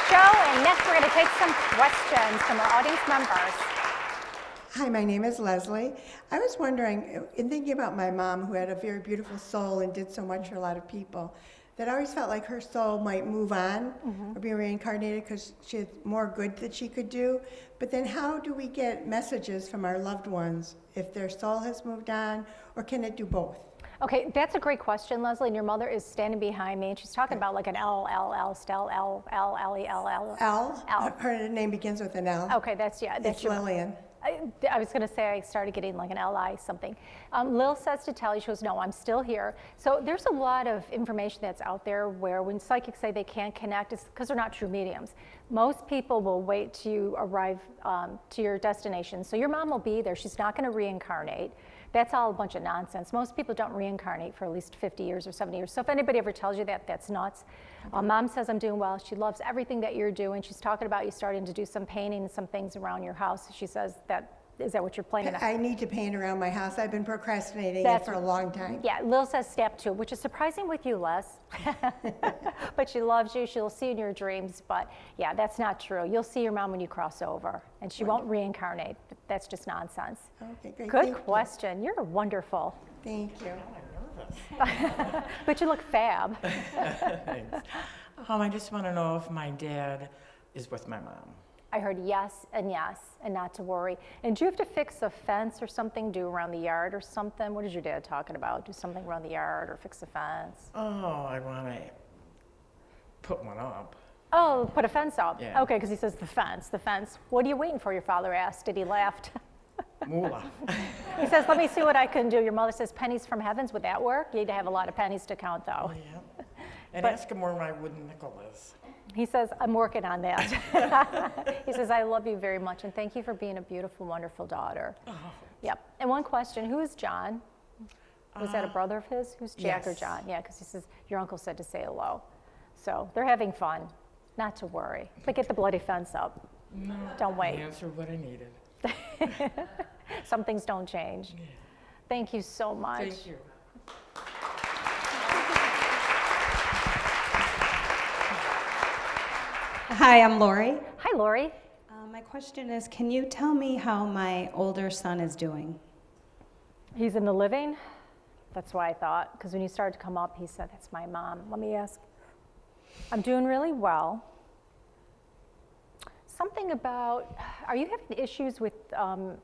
show, and next we're going to take some questions from our audience members. Hi, my name is Leslie. I was wondering, in thinking about my mom, who had a very beautiful soul and did so much for a lot of people, that I always felt like her soul might move on or be reincarnated because she had more good that she could do. But then how do we get messages from our loved ones if their soul has moved on, or can it do both? Okay, that's a great question, Leslie, and your mother is standing behind me, and she's talking about like an L, Stell, L. Her name begins with an L. Okay, that's It's Lillian. I was going to say I started getting like an LI something. Lil says to tell you, she goes, no, I'm still here. So there's a lot of information that's out there where when psychics say they can't connect, it's because they're not true mediums. Most people will wait till you arrive to your destination. So your mom will be there. She's not going to reincarnate. That's all a bunch of nonsense. Most people don't reincarnate for at least 50 years or 70 years. So if anybody ever tells you that, that's nuts. Mom says I'm doing well. She loves everything that you're doing. She's talking about you starting to do some painting and some things around your house. She says that, is that what you're planning on? I need to paint around my house. I've been procrastinating it for a long time. Yeah, Lil says step 2, which is surprising with you, Les. But she loves you. She'll see you in your dreams. But yeah, that's not true. You'll see your mom when you cross over, and she won't reincarnate. That's just nonsense. Okay, great. Good question. You're wonderful. Thank you. But you look fab. Thanks. I just want to know if my dad is with my mom. I heard yes, and not to worry. And do you have to fix a fence or something, do around the yard or something? What is your dad talking about? Do something around the yard or fix a fence? Oh, I want to put one up. Oh, put a fence up. Yeah. Okay, because he says the fence. What are you waiting for, your father asked. Did he laugh? Moolah. He says, let me see what I can do. Your mother says, pennies from heavens. Would that work? You need to have a lot of pennies to count, though. Oh, yeah. And ask him where my wooden nickel is. He says, I'm working on that. He says, I love you very much, and thank you for being a beautiful, wonderful daughter. Oh. Yep. And one question, who is John? Was that a brother of his? Who's Jack or yes. John? Yeah, because he says, your uncle said to say hello. So they're having fun. Not to worry. But get the bloody fence up. No. Don't wait. The answer what I needed. Some things don't change. Yeah. Thank you so much. Thank you. Hi, I'm Lori. Hi, Lori. My question is, can you tell me how my older son is doing? He's in the living? That's why I thought, because when you started to come up, he said, that's my mom. Let me ask. I'm doing really well. Something about, are you having issues with, do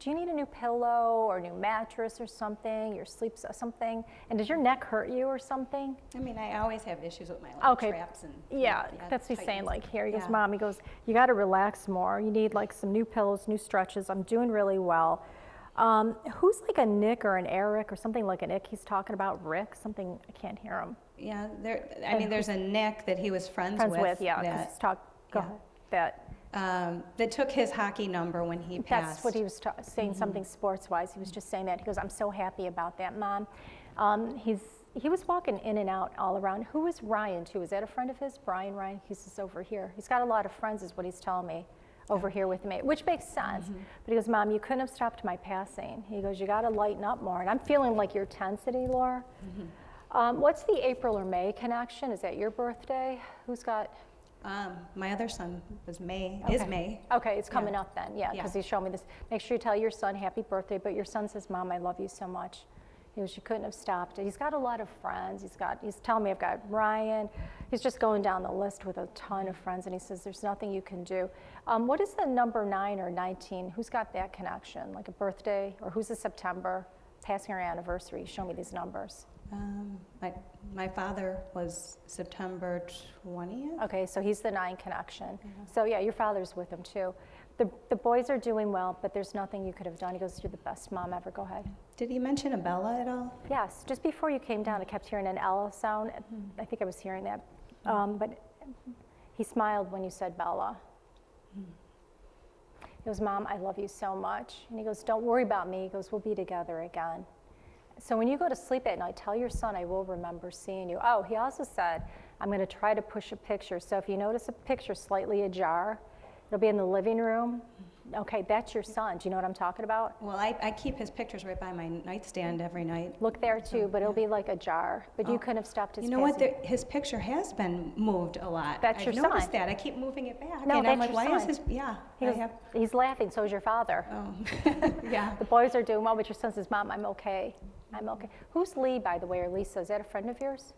you need a new pillow or a new mattress or something, your sleep, something? And does your neck hurt you or something? I mean, I always have issues with my traps and yeah, that's what he's saying. Like here, he goes, Yeah. Mom. He goes, you got to relax more. You need like some new pillows, new stretches. I'm doing really well. Who's like a Nick or an Eric or something like an Ick? He's talking about Rick. Something I can't hear him. Yeah, there's a Nick that he was friends with. Yeah, because he's Go ahead. That took his hockey number when he passed. That's what he was saying, something sports-wise. He was just saying that. He goes, I'm so happy about that, Mom. He was walking in and out all around. Who is Ryan, too? Is that a friend of his? Brian Ryan? He's just over here. He's got a lot of friends, is what he's telling me, over here with me, which makes sense. But he goes, Mom, you couldn't have stopped my passing. He goes, you got to lighten up more. And I'm feeling like your tensity, Laura. What's the April or May connection? Is that your birthday? Who's got... My other son was May. Okay, it's coming up then, yeah, because Yeah. he showed me this. Make sure you tell your son happy birthday, but your son says, Mom, I love you so much. He goes, you couldn't have stopped it. He's got a lot of friends. He's telling me I've got Ryan. He's just going down the list with a ton of friends, and he says, there's nothing you can do. What is the number 9 or 19? Who's got that connection, like a birthday, or who's a September, passing or anniversary? Show me these numbers. My father was September 20th. Okay, so he's the 9 connection. So yeah, your father's with him too. The boys are doing well, but there's nothing you could have done. He goes, you're the best mom ever. Go ahead. Did he mention a Bella at all? Yes, just before you came down, I kept hearing an Ella sound. I think I was hearing that. But he smiled when you said Bella. He goes, Mom, I love you so much. And he goes, don't worry about me. He goes, we'll be together again. So when you go to sleep at night, tell your son, I will remember seeing you. Oh, he also said, I'm going to try to push a picture. So if you notice a picture slightly ajar, It'll be in the living room. Okay, that's your son. Do you know what I'm talking about? Well, I keep his pictures right by my nightstand every night. Look there too, but it'll be like a jar. But you Oh. couldn't have stopped his You know what? passing. His picture has been moved a lot. That's your I've noticed son. that. I keep moving it back. No, and I'm that's like, your why son. is his? Yeah. He's laughing, so is your father. Oh. Yeah. The boys are doing well, but your son says, Mom, I'm okay. I'm okay. Who's Lee, by the way, or Lisa? Is that a friend of yours?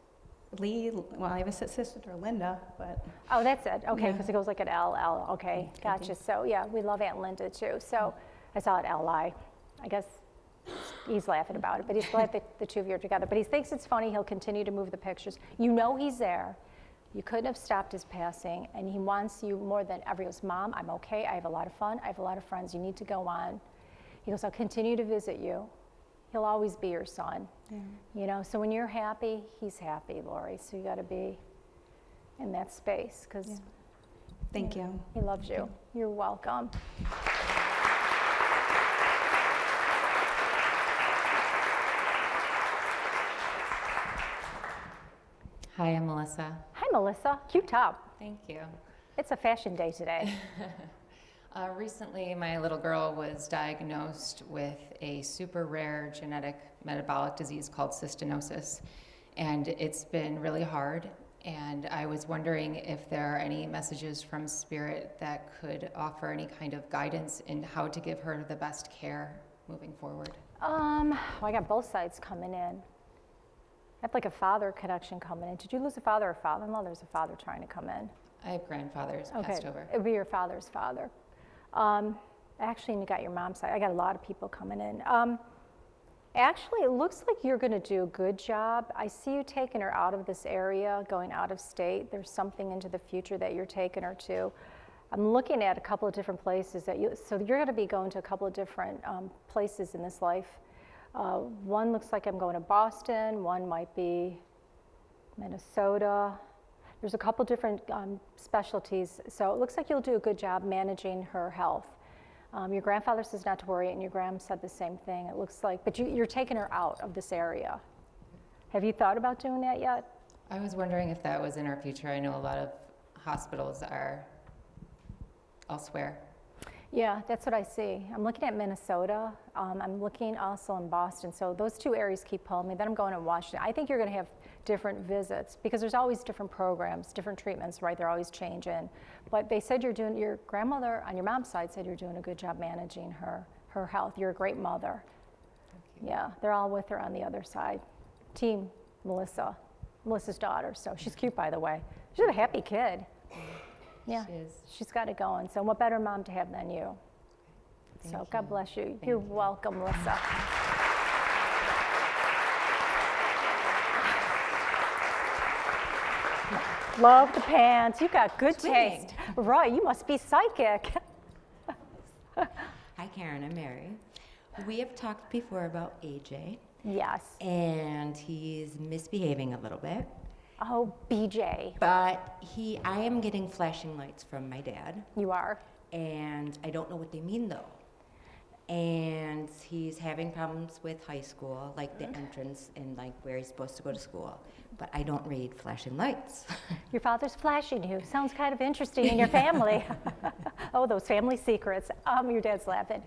Lee. Well, I have a sister, Linda, but. Oh, that's it. Okay, Yeah. because it goes like an L. Okay, gotcha. So yeah, we love Aunt Linda too. So I saw it L-I. I guess he's laughing about it, but he's glad that the two of you are together. But he thinks it's funny. He'll continue to move the pictures. You know he's there. You couldn't have stopped his passing, and he wants you more than ever. He goes, Mom, I'm okay. I have a lot of fun. I have a lot of friends. You need to go on. He goes, I'll continue to visit you. He'll always be your son. Yeah. You know, so when you're happy, he's happy, Lori. So you got to be in that space because Yeah. Thank you. he loves you. You're welcome. Hi, I'm Melissa. Hi, Melissa. Cute top. Thank you. It's a fashion day today. Recently, my little girl was diagnosed with a super rare genetic metabolic disease called cystinosis, and it's been really hard. And I was wondering if there are any messages from Spirit that could offer any kind of guidance in how to give her the best care moving forward. Well, I got both sides coming in. I have like a father connection coming in. Did you lose a father or father-in-law? There's a father trying to come in. I have grandfathers Okay, passed over. it would be your father's father. Actually, you got your mom's side. I got a lot of people coming in. Actually, it looks like you're going to do a good job. I see you taking her out of this area, going out of state. There's something into the future that you're taking her to. I'm looking at a couple of different places that so you're going to be going to a couple of different places in this life. One looks like I'm going to Boston. One might be Minnesota. There's a couple different specialties. So it looks like you'll do a good job managing her health. Your grandfather says not to worry, and your grandma said the same thing. It looks like, but you're taking her out of this area. Have you thought about doing that yet? I was wondering if that was in our future. I know a lot of hospitals are elsewhere. Yeah, that's what I see. I'm looking at Minnesota. I'm looking also in Boston. So those two areas keep pulling me. Then I'm going to Washington. I think you're going to have different visits because there's always different programs, different treatments, right? They're always changing. But they said your grandmother on your mom's side said you're doing a good job managing her health. You're a great mother. Yeah, they're all with her on the other side. Team Melissa's daughter. So she's cute, by the way. She's a happy kid. Yeah, She is. she's got it going. So what better mom to have than you? So Thank God you. bless you. Thank You're you. welcome, Melissa. Love the pants. You got good taste. Right, you must be psychic. Hi, Karen. I'm Mary. We have talked before about AJ, Yes. and he's misbehaving a little bit. Oh, BJ, But I am getting flashing lights from my dad, you are. and I don't know what they mean though. And he's having problems with high school, like the entrance and like where he's supposed to go to school. But I don't read flashing lights. Your father's flashing you. Sounds kind of interesting in your family. Oh, those family secrets. Your dad's laughing.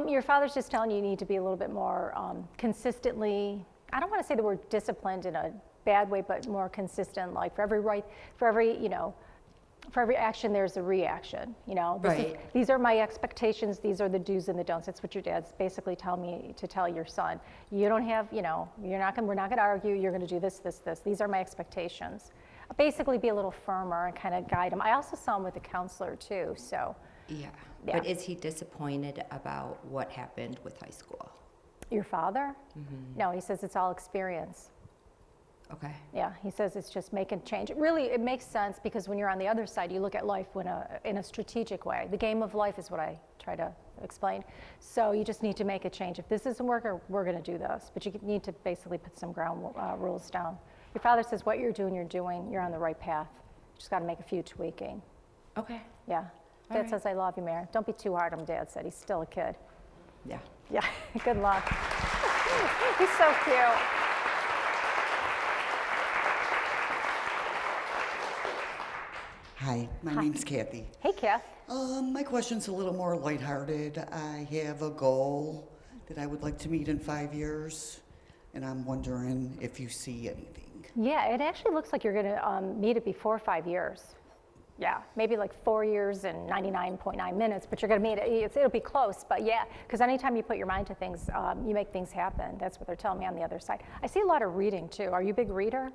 Your father's just telling you need to be a little bit more consistently, I don't want to say the word disciplined in a bad way, but more consistent, like for every action, there's a reaction. Right. These are my expectations. These are the do's and the don'ts. That's what your dad's basically telling me to tell your son. You don't have, we're not going to argue. You're going to do this, this, this. These are my expectations. Basically, be a little firmer and kind of guide him. I also saw him with a counselor too. So, Yeah. Yeah. But is he disappointed about what happened with high school? your father? No, he says it's all experience. Okay. Yeah, he says it's just making change. Really, it makes sense because when you're on the other side, you look at life in a strategic way. The game of life is what I try to explain. So you just need to make a change. If this isn't working, we're going to do this. But you need to basically put some ground rules down. Your father says what you're doing, you're on the right path. You just got to make a few tweaking. Okay. Yeah. All Dad right. says, I love you, Mary. Don't be too hard on him, Dad said. He's still a kid. Yeah. Yeah, good luck. He's so cute. Hi, my name's Kathy. Hey, Kath. My question's a little more lighthearted. I have a goal that I would like to meet in 5 years, and I'm wondering if you see anything. Yeah, it actually looks like you're going to meet it before 5 years. Yeah, maybe like 4 years and 99.9 minutes, but you're going to meet it. It'll be close, but yeah, because anytime you put your mind to things, you make things happen. That's what they're telling me on the other side. I see a lot of reading too. Are you a big reader?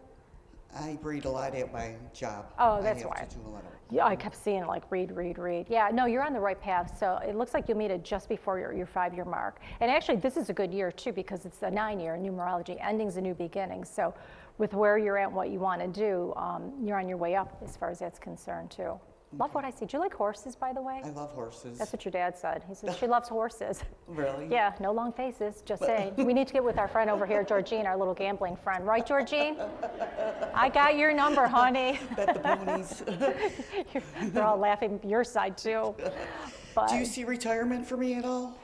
I read a lot at my job. Oh, that's I why. have to do a lot of. Yeah, I kept seeing like read. Yeah, no, you're on the right path. So it looks like you'll meet it just before your 5-year mark. And actually, this is a good year too because it's a 9-year numerology. Ending's a new beginning. So with where you're at and what you want to do, you're on your way up as far as that's concerned too. Love what I see. Do you like horses, by the way? I love horses. That's what your dad said. He said she loves horses. Really? Yeah, no long faces, just saying. We need to get with our friend over here, Georgine, our little gambling friend. Right, Georgine? I got your number, honey. Bet the ponies. They're all laughing your side, too. But Do you see retirement for me at all?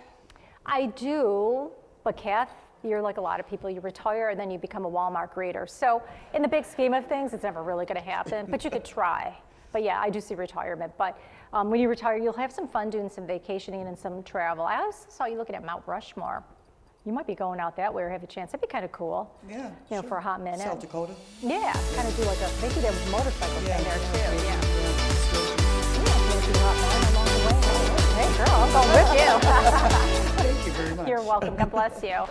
I do, but Kath, you're like a lot of people. You retire and then you become a Walmart greeter. So in the big scheme of things, it's never really going to happen, but you could try. But yeah, I do see retirement. But when you retire, you'll have some fun doing some vacationing and some travel. I also saw you looking at Mount Rushmore. You might be going out that way or have a chance. That'd be kind of cool. Yeah. You know, sure. for a hot minute. South Dakota. Yeah, kind of do like they do that motorcycle thing there too. maybe, Yeah. yeah. Maybe a lot more along the way. Hey girl, I'm going with you. Thank you very much. You're welcome. God bless you.